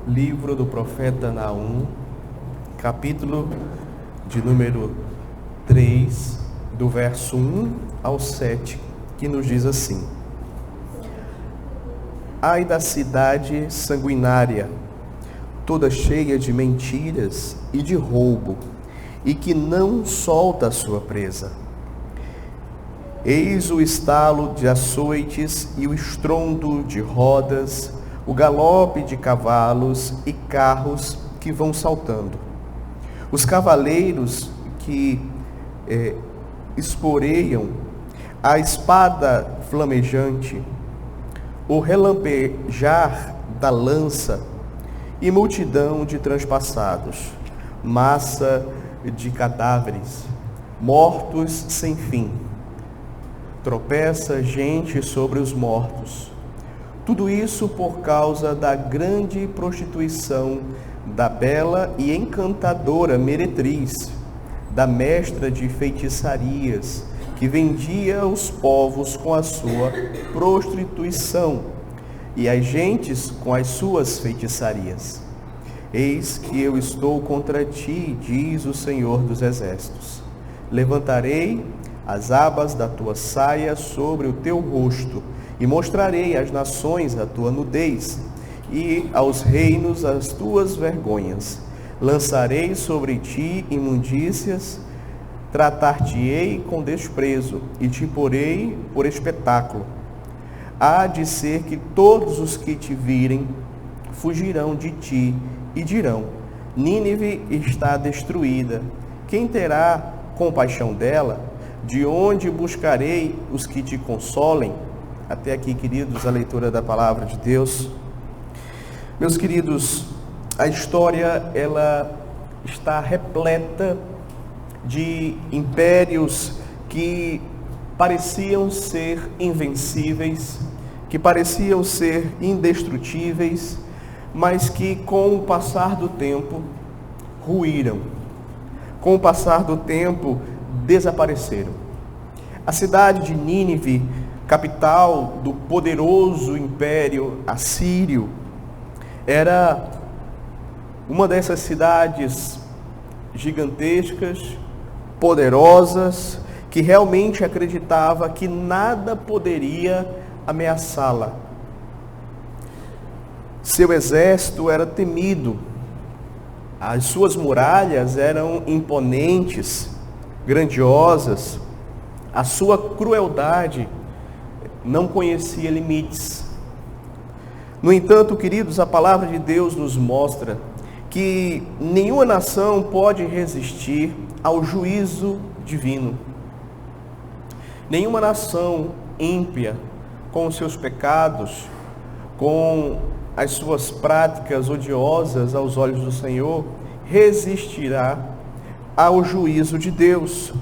Livro do profeta Naum, capítulo de número 3, do verso 1 ao 7, que nos diz assim: Ai da cidade sanguinária, toda cheia de mentiras e de roubo, e que não solta a sua presa. Eis o estalo de açoites e o estrondo de rodas, o galope de cavalos e carros que vão saltando. Os cavaleiros que esporeiam, a espada flamejante, o relampejar da lança e multidão de transpassados, massa de cadáveres, mortos sem fim. Tropeça gente sobre os mortos. Tudo isso por causa da grande prostituição da bela e encantadora meretriz, da mestra de feitiçarias, que vendia os povos com a sua prostituição e as gentes com as suas feitiçarias. Eis que eu estou contra ti, diz o Senhor dos Exércitos. Levantarei as abas da tua saia sobre o teu rosto, e mostrarei às nações a tua nudez, e aos reinos as tuas vergonhas. Lançarei sobre ti imundícias, tratar-te-ei com desprezo, e te porei por espetáculo. Há de ser que todos os que te virem fugirão de ti, e dirão: Nínive está destruída. Quem terá compaixão dela? De onde buscarei os que te consolem? Até aqui, queridos, a leitura da palavra de Deus. Meus queridos, a história ela está repleta de impérios que pareciam ser invencíveis, que pareciam ser indestrutíveis, mas que com o passar do tempo ruíram. Com o passar do tempo desapareceram. A cidade de Nínive, capital do poderoso império assírio, era uma dessas cidades gigantescas, poderosas, que realmente acreditava que nada poderia ameaçá-la. Seu exército era temido, as suas muralhas eram imponentes, grandiosas, a sua crueldade não conhecia limites. No entanto, queridos, a palavra de Deus nos mostra que nenhuma nação pode resistir ao juízo divino. Nenhuma nação ímpia, com os seus pecados, com as suas práticas odiosas aos olhos do Senhor, resistirá ao juízo de Deus.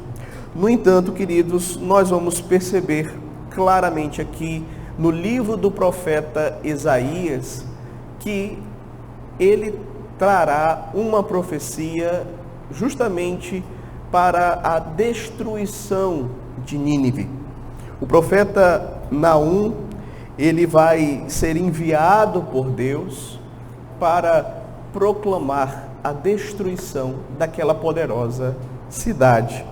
No entanto, queridos, nós vamos perceber claramente aqui no livro do profeta Isaías que ele trará uma profecia justamente para a destruição de Nínive. O profeta Naum, ele vai ser enviado por Deus para proclamar a destruição daquela poderosa cidade.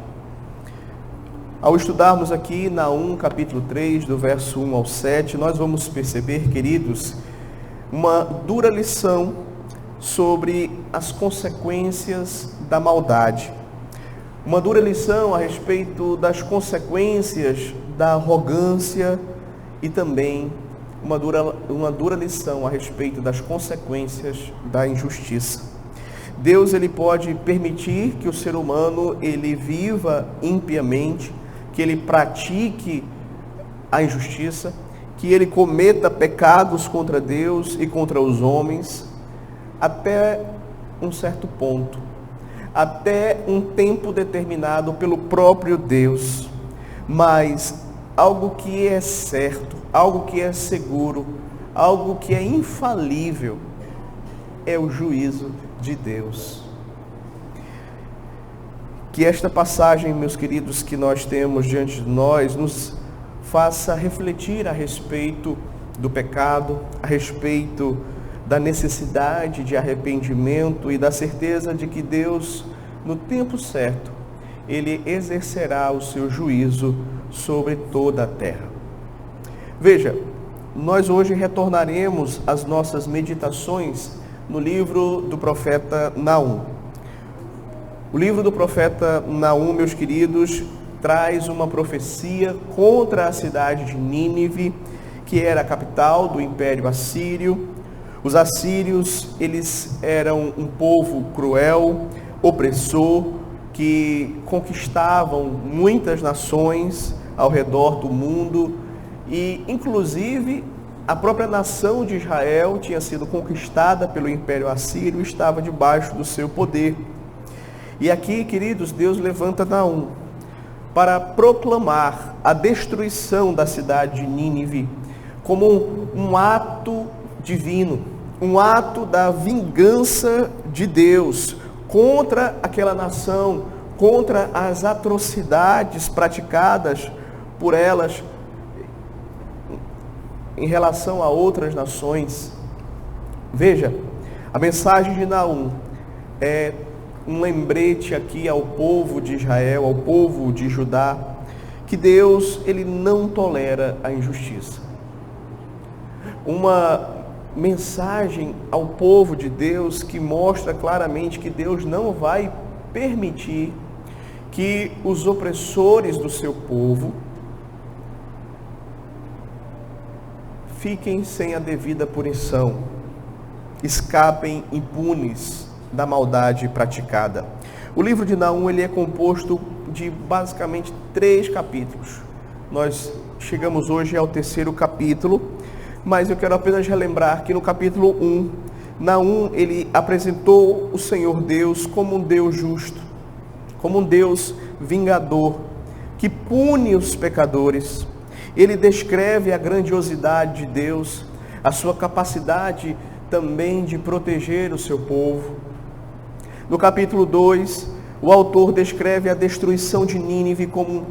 Ao estudarmos aqui Naum, capítulo 3, do verso 1 ao 7, nós vamos perceber, queridos, uma dura lição sobre as consequências da maldade. Uma dura lição a respeito das consequências da arrogância e também uma dura lição a respeito das consequências da injustiça. Deus, ele pode permitir que o ser humano ele viva impiamente, que ele pratique a injustiça, que ele cometa pecados contra Deus e contra os homens, até um certo ponto, até um tempo determinado pelo próprio Deus. Mas algo que é certo, algo que é seguro, algo que é infalível, é o juízo de Deus. Que esta passagem, meus queridos, que nós temos diante de nós, nos faça refletir a respeito do pecado, a respeito da necessidade de arrependimento e da certeza de que Deus, no tempo certo, Ele exercerá o seu juízo sobre toda a terra. Veja, nós hoje retornaremos às nossas meditações no livro do profeta Naum. O livro do profeta Naum, meus queridos, traz uma profecia contra a cidade de Nínive, que era a capital do Império Assírio. Os assírios, eles eram um povo cruel, opressor, que conquistavam muitas nações ao redor do mundo e, inclusive, a própria nação de Israel tinha sido conquistada pelo Império Assírio e estava debaixo do seu poder. E aqui, queridos, Deus levanta Naum para proclamar a destruição da cidade de Nínive como um ato divino, um ato da vingança de Deus contra aquela nação, contra as atrocidades praticadas por elas em relação a outras nações. Veja, a mensagem de Naum é um lembrete aqui ao povo de Israel, ao povo de Judá, que Deus, Ele não tolera a injustiça. Uma mensagem ao povo de Deus que mostra claramente que Deus não vai permitir que os opressores do seu povo fiquem sem a devida punição, escapem impunes da maldade praticada. O livro de Naum, ele é composto de basicamente 3 capítulos. Nós chegamos hoje ao 3º capítulo, mas eu quero apenas relembrar que no capítulo 1, Naum, ele apresentou o Senhor Deus como um Deus justo, como um Deus vingador, que pune os pecadores. Ele descreve a grandiosidade de Deus, a sua capacidade também de proteger o seu povo. No capítulo 2, o autor descreve a destruição de Nínive como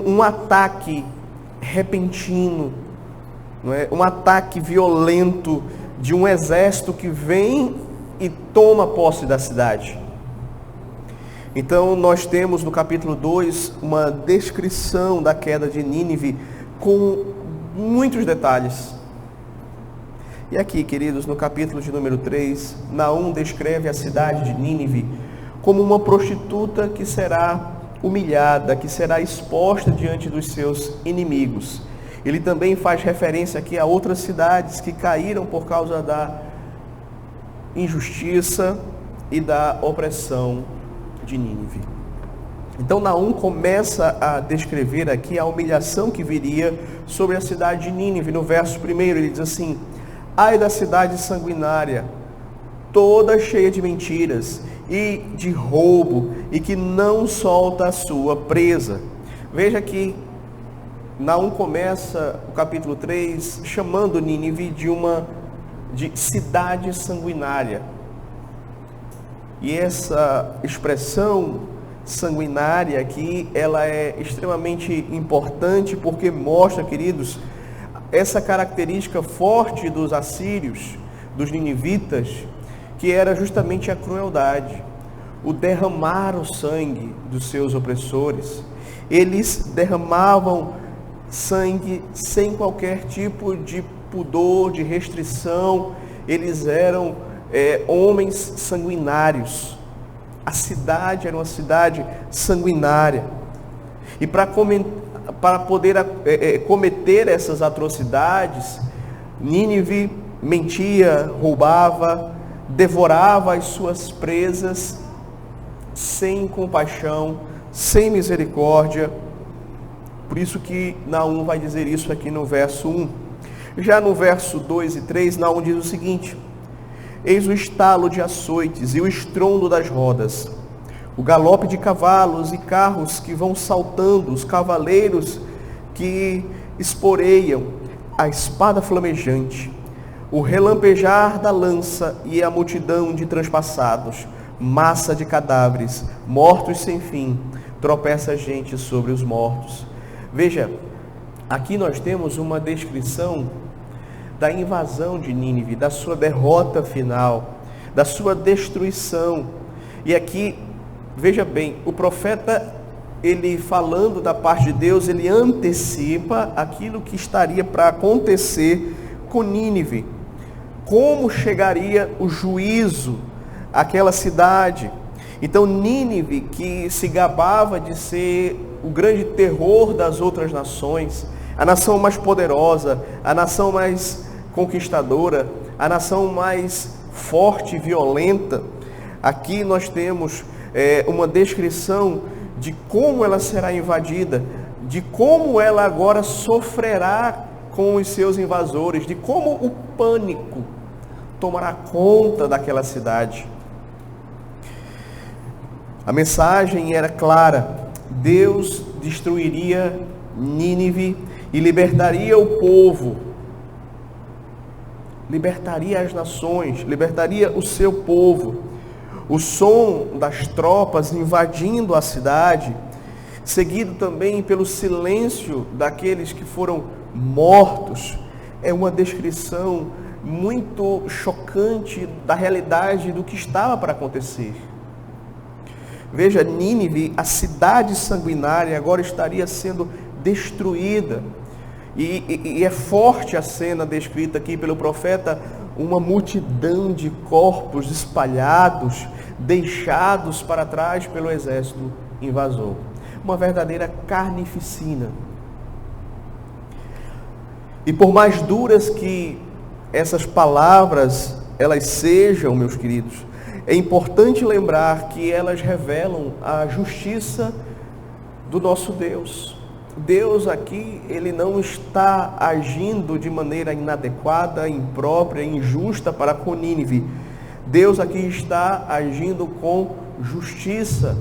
um ataque repentino, não é? Um ataque violento de um exército que vem e toma posse da cidade. Então nós temos no capítulo 2 uma descrição da queda de Nínive com muitos detalhes. E aqui, queridos, no capítulo de número 3, Naum descreve a cidade de Nínive como uma prostituta que será humilhada, que será exposta diante dos seus inimigos. Ele também faz referência aqui a outras cidades que caíram por causa da injustiça e da opressão de Nínive. Então Naum começa a descrever aqui a humilhação que viria sobre a cidade de Nínive. No verso 1 ele diz assim: ai da cidade sanguinária, toda cheia de mentiras e de roubo, e que não solta a sua presa. Veja que Naum começa o capítulo 3 chamando Nínive de cidade sanguinária. E essa expressão sanguinária aqui, ela é extremamente importante porque mostra, queridos, essa característica forte dos assírios, dos ninivitas, que era justamente a crueldade, o derramar o sangue dos seus opressores. Eles derramavam sangue sem qualquer tipo de pudor, de restrição. Eles eram homens sanguinários. A cidade era uma cidade sanguinária. E para poder cometer essas atrocidades, Nínive mentia, roubava, devorava as suas presas sem compaixão, sem misericórdia. Por isso que Naum vai dizer isso aqui no verso 1. Já no verso 2 e 3, Naum diz o seguinte: eis o estalo de açoites e o estrondo das rodas, o galope de cavalos e carros que vão saltando, os cavaleiros que esporeiam, a espada flamejante, o relampejar da lança e a multidão de transpassados, massa de cadáveres, mortos sem fim, tropeça a gente sobre os mortos. Veja, aqui nós temos uma descrição da invasão de Nínive, da sua derrota final, da sua destruição. E aqui, veja bem, o profeta, ele falando da parte de Deus, ele antecipa aquilo que estaria para acontecer com Nínive. Como chegaria o juízo àquela cidade. Então Nínive, que se gabava de ser o grande terror das outras nações, a nação mais poderosa, a nação mais conquistadora, a nação mais forte e violenta, aqui nós temos uma descrição de como ela será invadida, de como ela agora sofrerá com os seus invasores, de como o pânico tomará conta daquela cidade. A mensagem era clara: Deus destruiria Nínive e libertaria o povo, libertaria as nações, libertaria o seu povo. O som das tropas invadindo a cidade, seguido também pelo silêncio daqueles que foram mortos, é uma descrição muito chocante da realidade do que estava para acontecer. Veja, Nínive, a cidade sanguinária, agora estaria sendo destruída. E é forte a cena descrita aqui pelo profeta, uma multidão de corpos espalhados, deixados para trás pelo exército invasor. Uma verdadeira carnificina. E por mais duras que essas palavras elas sejam, meus queridos, é importante lembrar que elas revelam a justiça do nosso Deus. Deus aqui, ele não está agindo de maneira inadequada, imprópria, injusta para com Nínive. Deus aqui está agindo com justiça.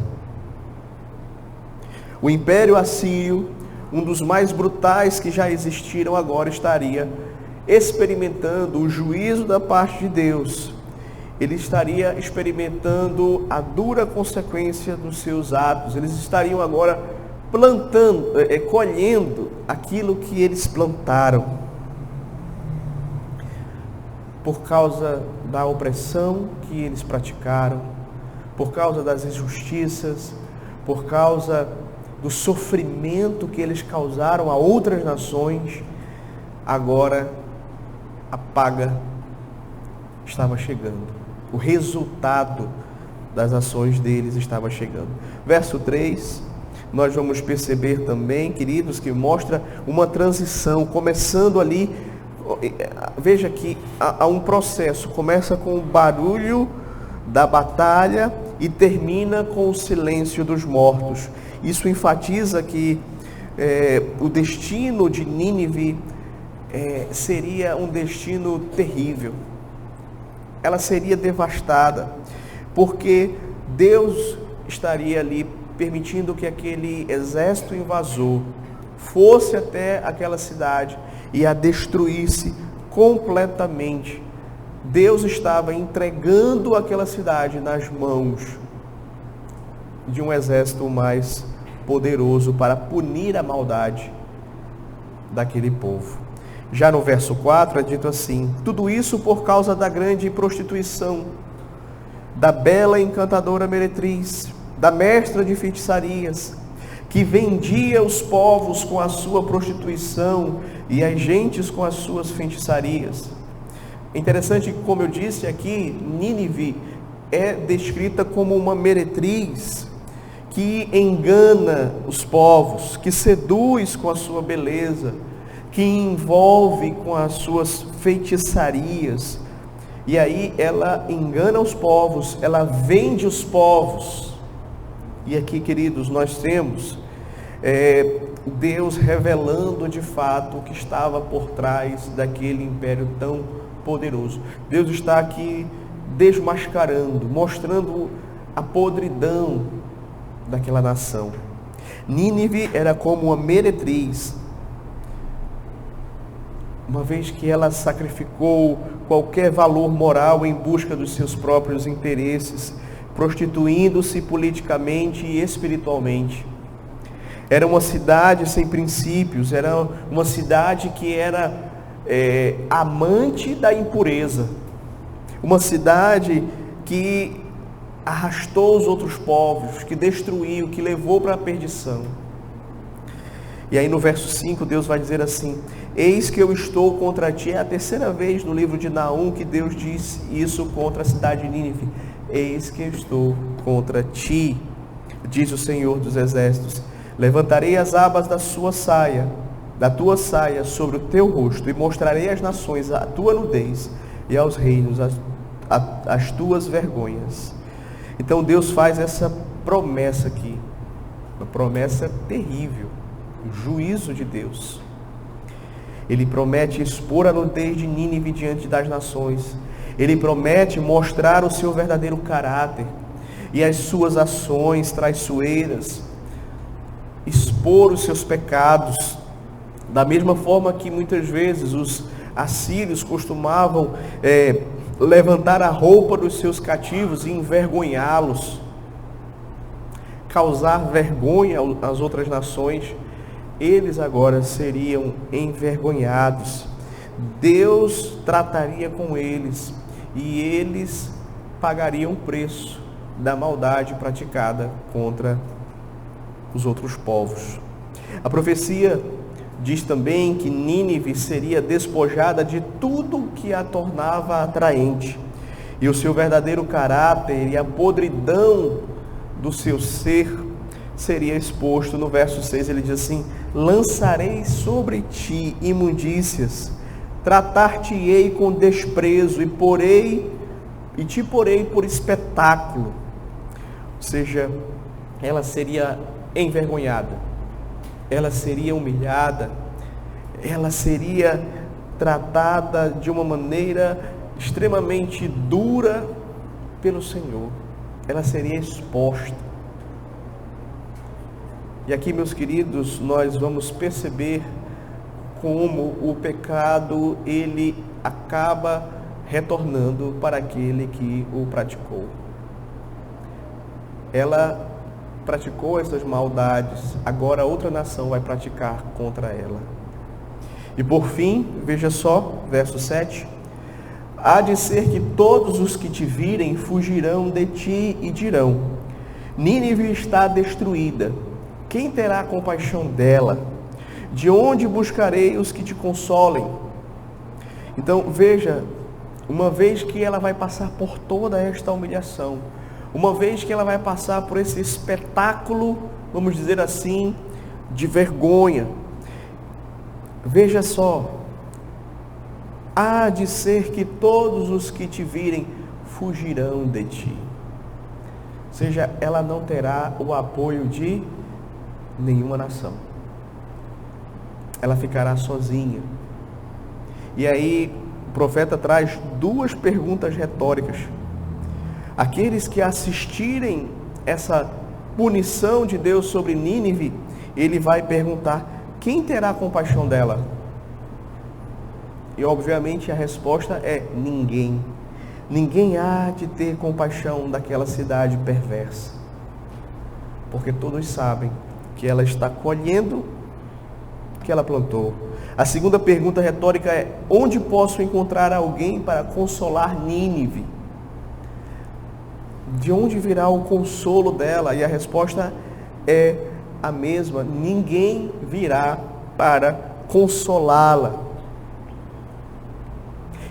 O Império Assírio, um dos mais brutais que já existiram, agora estaria experimentando o juízo da parte de Deus. Ele estaria experimentando a dura consequência dos seus atos. Eles estariam agora colhendo aquilo que eles plantaram. Por causa da opressão que eles praticaram, por causa das injustiças, por causa do sofrimento que eles causaram a outras nações, agora a paga estava chegando. O resultado das ações deles estava chegando. Verso 3, nós vamos perceber também, queridos, que mostra uma transição, começando ali. Veja que há um processo, começa com o barulho da batalha e termina com o silêncio dos mortos. Isso enfatiza que o destino de Nínive seria um destino terrível. Ela seria devastada, porque Deus estaria ali permitindo que aquele exército invasor fosse até aquela cidade e a destruísse completamente. Deus estava entregando aquela cidade nas mãos de um exército mais poderoso para punir a maldade daquele povo. Já no verso 4 é dito assim: tudo isso por causa da grande prostituição, da bela e encantadora meretriz, da mestra de feitiçarias, que vendia os povos com a sua prostituição e as gentes com as suas feitiçarias. É interessante que, como eu disse aqui, Nínive é descrita como uma meretriz que engana os povos, que seduz com a sua beleza, que envolve com as suas feitiçarias. E aí ela engana os povos, ela vende os povos. E aqui, queridos, nós temos Deus revelando de fato o que estava por trás daquele império tão poderoso. Deus está aqui desmascarando, mostrando a podridão daquela nação. Nínive era como uma meretriz, uma vez que ela sacrificou qualquer valor moral em busca dos seus próprios interesses, prostituindo-se politicamente e espiritualmente. Era uma cidade sem princípios, era uma cidade que era amante da impureza, uma cidade que arrastou os outros povos, que destruiu, que levou para a perdição. E aí no verso 5 Deus vai dizer assim: eis que eu estou contra ti. É a terceira vez no livro de Naum que Deus diz isso contra a cidade de Nínive. Eis que eu estou contra ti, diz o Senhor dos Exércitos. Levantarei as abas da tua saia sobre o teu rosto, e mostrarei às nações a tua nudez, e aos reinos as tuas vergonhas. Então Deus faz essa promessa aqui, uma promessa terrível, o juízo de Deus. Ele promete expor a nudez de Nínive diante das nações. Ele promete mostrar o seu verdadeiro caráter e as suas ações traiçoeiras, expor os seus pecados, da mesma forma que muitas vezes os assírios costumavam levantar a roupa dos seus cativos e envergonhá-los, causar vergonha às outras nações. Eles agora seriam envergonhados. Deus trataria com eles e eles pagariam o preço da maldade praticada contra os outros povos. A profecia diz também que Nínive seria despojada de tudo que a tornava atraente, e o seu verdadeiro caráter e a podridão do seu ser seria exposto. No verso 6 ele diz assim: lançarei sobre ti imundícias, tratar-te-ei com desprezo, e te porei por espetáculo. Ou seja, ela seria envergonhada, ela seria humilhada, ela seria tratada de uma maneira extremamente dura pelo Senhor, ela seria exposta. E aqui, meus queridos, nós vamos perceber como o pecado, ele acaba retornando para aquele que o praticou. Ela praticou essas maldades, agora outra nação vai praticar contra ela. E por fim, veja só, verso 7, há de ser que todos os que te virem fugirão de ti e dirão: Nínive está destruída, quem terá compaixão dela? De onde buscarei os que te consolem? Então veja, uma vez que ela vai passar por toda esta humilhação, uma vez que ela vai passar por esse espetáculo, vamos dizer assim, de vergonha, veja só, há de ser que todos os que te virem fugirão de ti. Ou seja, ela não terá o apoio de nenhuma nação. Ela ficará sozinha. E aí o profeta traz duas perguntas retóricas. Aqueles que assistirem essa punição de Deus sobre Nínive, ele vai perguntar: quem terá compaixão dela? E obviamente a resposta é ninguém. Ninguém há de ter compaixão daquela cidade perversa, porque todos sabem que ela está colhendo o que ela plantou. A segunda pergunta retórica é: onde posso encontrar alguém para consolar Nínive? De onde virá o consolo dela? E a resposta é a mesma: ninguém virá para consolá-la.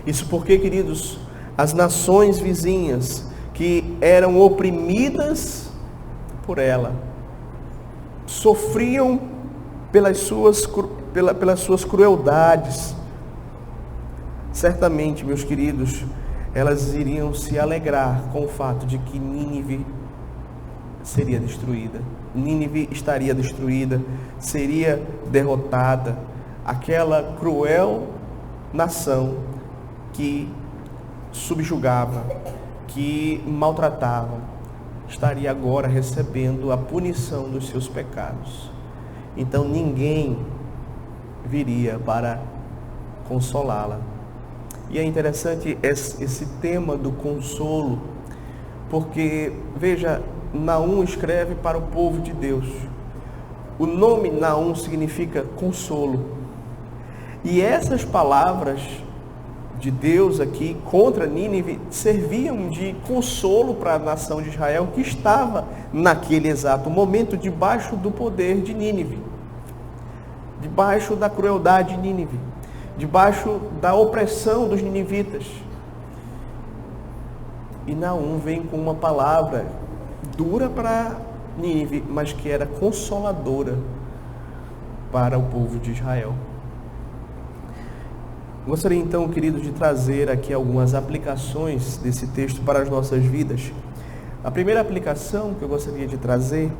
Isso porque, queridos, as nações vizinhas que eram oprimidas por ela, sofriam pelas suas crueldades. Certamente, meus queridos, elas iriam se alegrar com o fato de que Nínive seria destruída. Nínive estaria destruída, seria derrotada. Aquela cruel nação que subjugava, que maltratava, estaria agora recebendo a punição dos seus pecados. Então ninguém viria para consolá-la. E é interessante esse tema do consolo, porque, veja, Naum escreve para o povo de Deus. O nome Naum significa consolo. E essas palavras de Deus aqui contra Nínive serviam de consolo para a nação de Israel que estava naquele exato momento debaixo do poder de Nínive, debaixo da crueldade de Nínive, debaixo da opressão dos ninivitas. E Naum vem com uma palavra dura para Nínive, mas que era consoladora para o povo de Israel. Gostaria então, querido, de trazer aqui algumas aplicações desse texto para as nossas vidas. A primeira aplicação que eu gostaria de trazer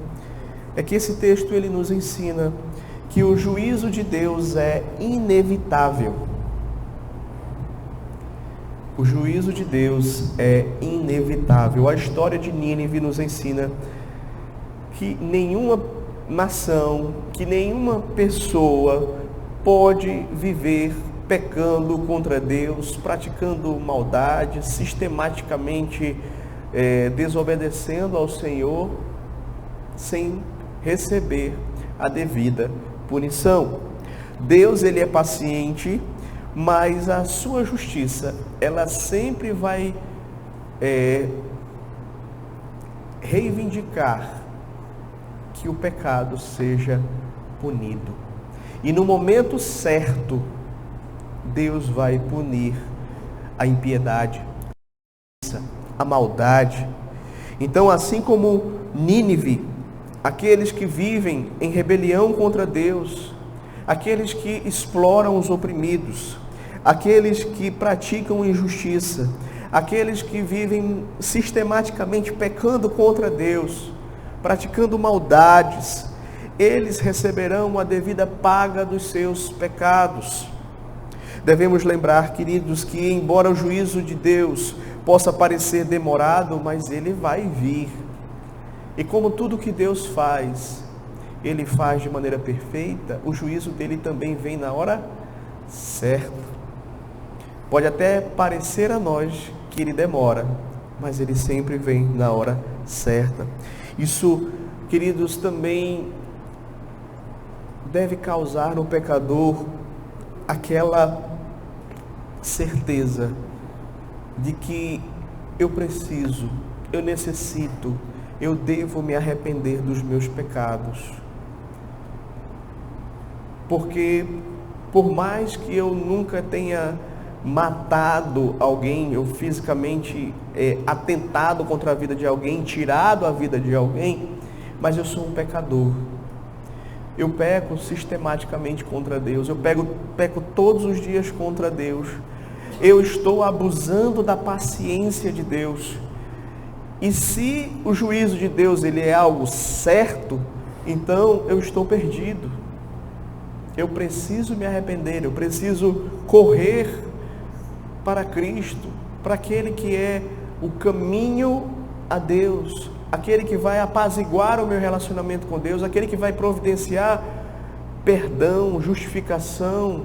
é que esse texto ele nos ensina que o juízo de Deus é inevitável. O juízo de Deus é inevitável. A história de Nínive nos ensina que nenhuma nação, que nenhuma pessoa pode viver pecando contra Deus, praticando maldade, sistematicamente desobedecendo ao Senhor, sem receber a devida punição. Deus, ele é paciente, mas a sua justiça, ela sempre vai reivindicar que o pecado seja punido. E no momento certo, Deus vai punir a impiedade, a maldade. Então, assim como Nínive, aqueles que vivem em rebelião contra Deus, aqueles que exploram os oprimidos, aqueles que praticam injustiça, aqueles que vivem sistematicamente pecando contra Deus, praticando maldades, eles receberão a devida paga dos seus pecados. Devemos lembrar, queridos, que embora o juízo de Deus possa parecer demorado, mas ele vai vir. E como tudo que Deus faz, ele faz de maneira perfeita, o juízo dele também vem na hora certa. Pode até parecer a nós que ele demora, mas ele sempre vem na hora certa. Isso, queridos, também deve causar no pecador aquela certeza de que eu preciso, eu necessito, eu devo me arrepender dos meus pecados. Porque por mais que eu nunca tenha matado alguém, ou fisicamente atentado contra a vida de alguém, tirado a vida de alguém, mas eu sou um pecador. Eu peco sistematicamente contra Deus, eu peco todos os dias contra Deus. Eu estou abusando da paciência de Deus. E se o juízo de Deus ele é algo certo, então eu estou perdido. Eu preciso me arrepender, eu preciso correr para Cristo, para aquele que é o caminho a Deus, aquele que vai apaziguar o meu relacionamento com Deus, aquele que vai providenciar perdão, justificação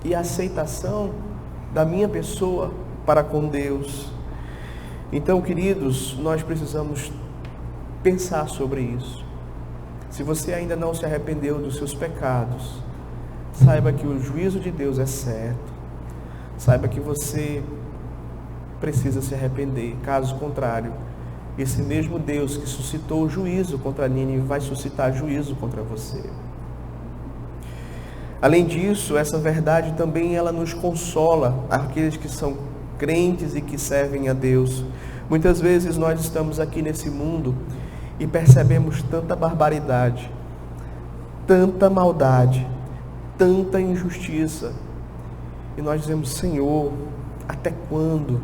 e aceitação da minha pessoa para com Deus. Então, queridos, nós precisamos pensar sobre isso. Se você ainda não se arrependeu dos seus pecados, saiba que o juízo de Deus é certo. Saiba que você precisa se arrepender. Caso contrário, esse mesmo Deus que suscitou o juízo contra Nínive vai suscitar juízo contra você. Além disso, essa verdade também ela nos consola, aqueles que são crentes e que servem a Deus. Muitas vezes nós estamos aqui nesse mundo e percebemos tanta barbaridade, tanta maldade, tanta injustiça. E nós dizemos: Senhor, até quando?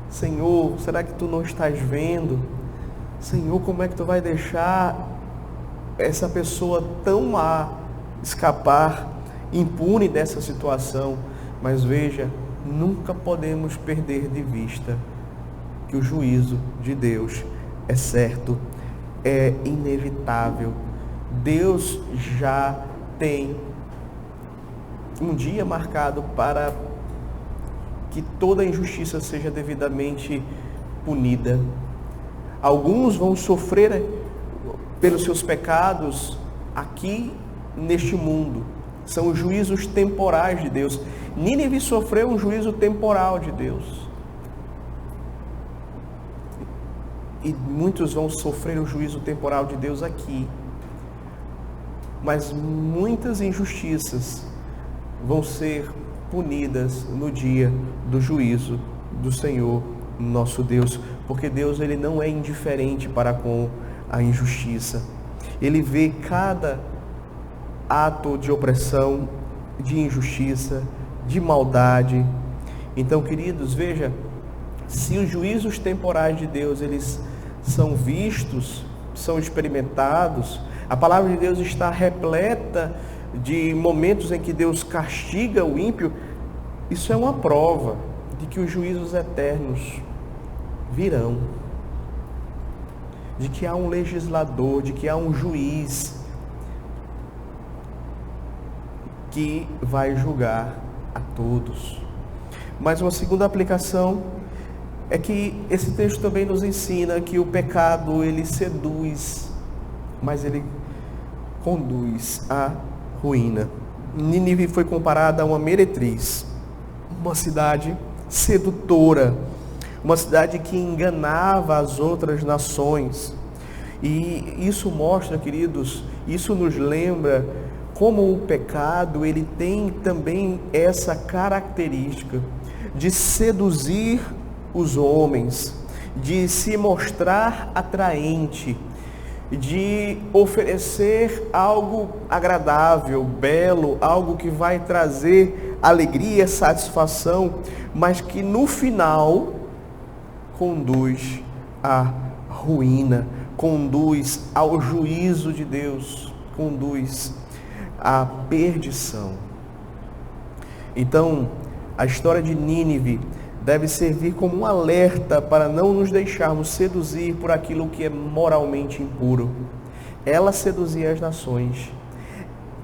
Senhor, será que Tu não estás vendo? Senhor, como é que Tu vai deixar essa pessoa tão má escapar impune dessa situação? Mas veja, nunca podemos perder de vista que o juízo de Deus é certo, é inevitável. Deus já tem um dia marcado para que toda injustiça seja devidamente punida. Alguns vão sofrer pelos seus pecados aqui neste mundo. São os juízos temporais de Deus. Nínive sofreu um juízo temporal de Deus. E muitos vão sofrer o juízo temporal de Deus aqui. Mas muitas injustiças vão ser punidas no dia do juízo do Senhor, nosso Deus. Porque Deus, ele não é indiferente para com a injustiça. Ele vê cada ato de opressão, de injustiça, de maldade. Então, queridos, veja, se os juízos temporais de Deus, eles são vistos, são experimentados, a palavra de Deus está repleta de momentos em que Deus castiga o ímpio, isso é uma prova de que os juízos eternos virão, de que há um legislador, de que há um juiz que vai julgar a todos. Mas uma segunda aplicação é que esse texto também nos ensina que o pecado, ele seduz, mas ele conduz à ruína. Nínive foi comparada a uma meretriz, uma cidade sedutora, uma cidade que enganava as outras nações. E isso mostra, queridos, isso nos lembra como o pecado, ele tem também essa característica de seduzir os homens, de se mostrar atraente, de oferecer algo agradável, belo, algo que vai trazer alegria, satisfação, mas que no final conduz à ruína, conduz ao juízo de Deus, conduz à perdição. Então, a história de Nínive deve servir como um alerta para não nos deixarmos seduzir por aquilo que é moralmente impuro. Ela seduzia as nações.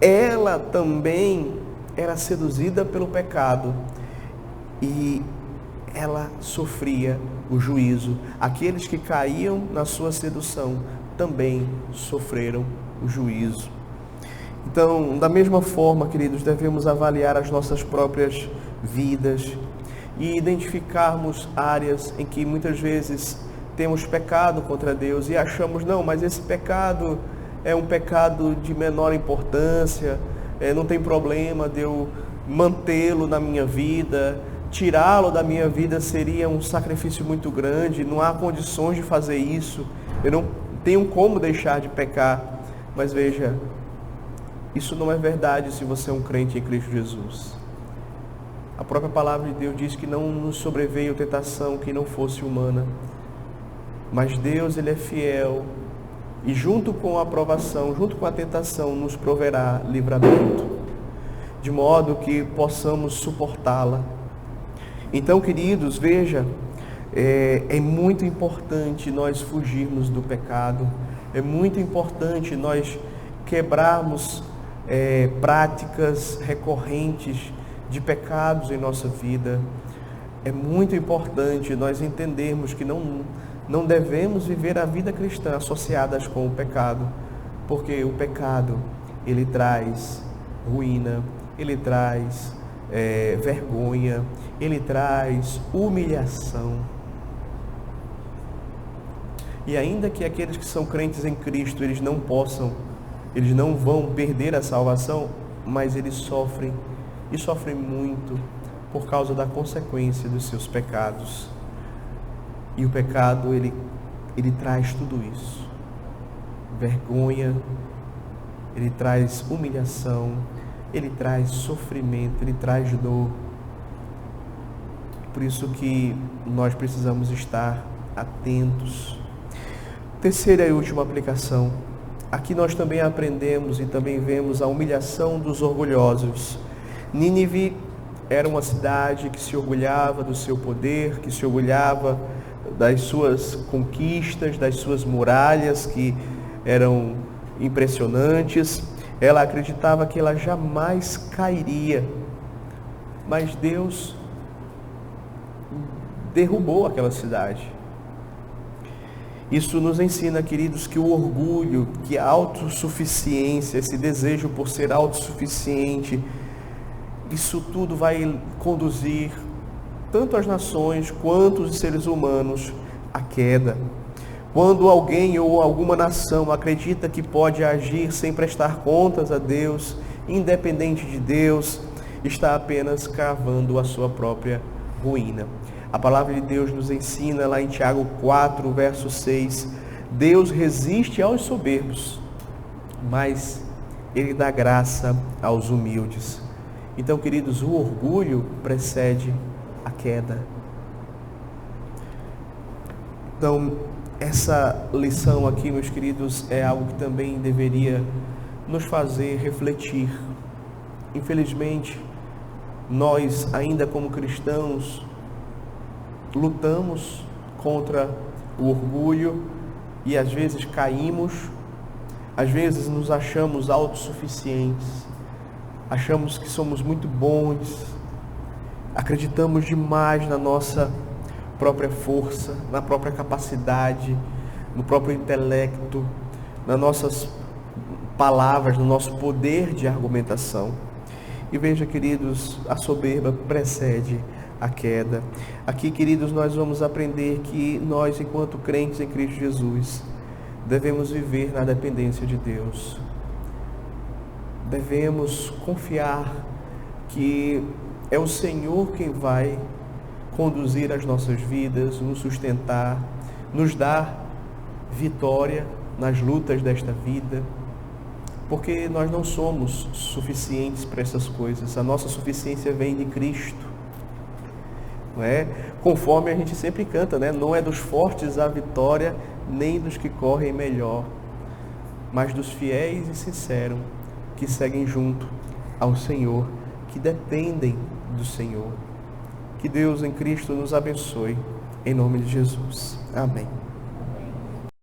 Ela também era seduzida pelo pecado. E ela sofria o juízo. Aqueles que caíam na sua sedução também sofreram o juízo. Então, da mesma forma, queridos, devemos avaliar as nossas próprias vidas e identificarmos áreas em que muitas vezes temos pecado contra Deus e achamos, não, mas esse pecado é um pecado de menor importância, não tem problema de eu mantê-lo na minha vida, tirá-lo da minha vida seria um sacrifício muito grande, não há condições de fazer isso, eu não tenho como deixar de pecar. Mas veja, isso não é verdade se você é um crente em Cristo Jesus. A própria palavra de Deus diz que não nos sobreveio tentação que não fosse humana. Mas Deus, ele é fiel e junto com a aprovação, junto com a tentação, nos proverá livramento, de modo que possamos suportá-la. Então, queridos, veja, é muito importante nós fugirmos do pecado, é muito importante nós quebrarmos práticas recorrentes de pecados em nossa vida. É muito importante nós entendermos que não devemos viver a vida cristã associadas com o pecado, porque o pecado, ele traz ruína, ele traz vergonha, ele traz humilhação. E ainda que aqueles que são crentes em Cristo, eles não vão perder a salvação, mas eles sofrem, e sofrem muito por causa da consequência dos seus pecados. E o pecado, ele traz tudo isso. Vergonha, ele traz humilhação, ele traz sofrimento, ele traz dor. Por isso que nós precisamos estar atentos. Terceira e última aplicação. Aqui nós também aprendemos e também vemos a humilhação dos orgulhosos. Nínive era uma cidade que se orgulhava do seu poder, que se orgulhava das suas conquistas, das suas muralhas que eram impressionantes. Ela acreditava que ela jamais cairia, mas Deus derrubou aquela cidade. Isso nos ensina, queridos, que o orgulho, que a autossuficiência, esse desejo por ser autossuficiente, isso tudo vai conduzir tanto as nações quanto os seres humanos à queda. Quando alguém ou alguma nação acredita que pode agir sem prestar contas a Deus, independente de Deus, está apenas cavando a sua própria ruína. A palavra de Deus nos ensina lá em Tiago 4, verso 6, Deus resiste aos soberbos, mas Ele dá graça aos humildes. Então, queridos, o orgulho precede a queda. Então, essa lição aqui, meus queridos, é algo que também deveria nos fazer refletir. Infelizmente, nós, ainda como cristãos, lutamos contra o orgulho e às vezes caímos, às vezes nos achamos autossuficientes, achamos que somos muito bons, acreditamos demais na nossa própria força, na própria capacidade, no próprio intelecto, nas nossas palavras, no nosso poder de argumentação. E veja, queridos, a soberba precede a queda. Aqui, queridos, nós vamos aprender que nós, enquanto crentes em Cristo Jesus, devemos viver na dependência de Deus. Devemos confiar que é o Senhor quem vai conduzir as nossas vidas, nos sustentar, nos dar vitória nas lutas desta vida, porque nós não somos suficientes para essas coisas. A nossa suficiência vem de Cristo. Não é? Conforme a gente sempre canta, né? Não é dos fortes a vitória, nem dos que correm melhor, mas dos fiéis e sinceros, que seguem junto ao Senhor, que dependem do Senhor. Que Deus em Cristo nos abençoe, em nome de Jesus. Amém.